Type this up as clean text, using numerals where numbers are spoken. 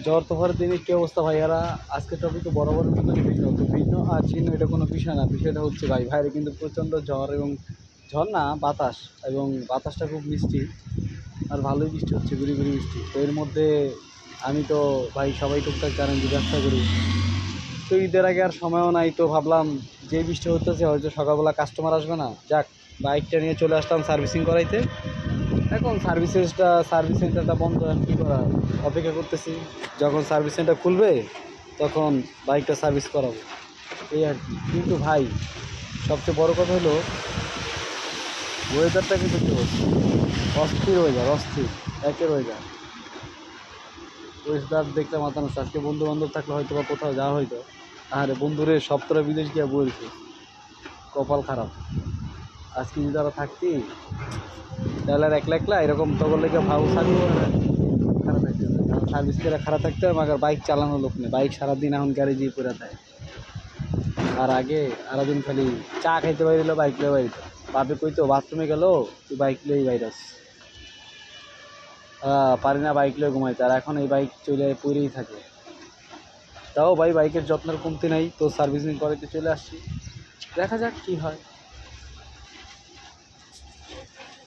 জ্বর তোফার দিনে কী অবস্থা ভাইয়ারা? আজকে টপিক বরাবরের মতনই ভিন্ন, তো ভিন্ন আর চিহ্ন এটা কোনো বিষয় না। বিষয়টা হচ্ছে ভাইরে কিন্তু প্রচণ্ড জ্বর, এবং ঝড় না বাতাস, এবং বাতাসটা খুব মিষ্টি আর ভালোই বৃষ্টি হচ্ছে, গুড়ি গুড়ি বৃষ্টি। তো এর মধ্যে আমি তো ভাই সবাই টুকটাক জানেন যে ব্যবসা করি, তো ঈদের আগে আর সময়ও নাই, তো ভাবলাম যে বৃষ্টি হতেছে হয়তো সকালবেলা কাস্টমার আসবে না, যাক বাইকটা নিয়ে চলে আসলাম সার্ভিসিং করাইতে। এখন সার্ভিস সেন্টারটা বন্ধ, এখন কী করা, অপেক্ষা করতেছি যখন সার্ভিস সেন্টার খুলবে তখন বাইকটা সার্ভিস করাবো, এই আর কি। কিন্তু ভাই সবচেয়ে বড় কথা হলো ওয়েদারটা কিন্তু অস্থির ওয়েদার, অস্থির একের ওয়েদার দেখলে মাথা নষ্ট। আজকে বন্ধু বান্ধব থাকলে হয়তো বা কোথাও যাওয়া হয়তো, আরে বন্ধুরে সপ্তাহে বিদেশ গিয়ে বলছে কপাল খারাপ। আজকে যদি তারা থাকতি তাহলে আর একলা একলা এরকম তখন লেগে ভাব থাকবো, খারাপ থাকতে হবে, কারণ সার্ভিস করে খারাপ থাকতে হবে। মাগার বাইক চালানো লোক নেই, বাইক সারাদিন এখন গ্যারেজেই পড়ে থাকে। আর আগে সারাদিন খালি চা খাইতে বাইরিল, বাইক লিয়ে বাইরিত, বাপে কইতো বাথরুমে গেল তুই বাইক লিয়েই বাইরাস, পারি না বাইক লিয়ে ঘুমাইতে। আর এখন এই বাইক চলে পড়েই থাকে। তাও ভাই বাইকের যত্নের কমতি নাই, তো সার্ভিসিং করাইতে চলে আসছি, দেখা যাক কী হয়।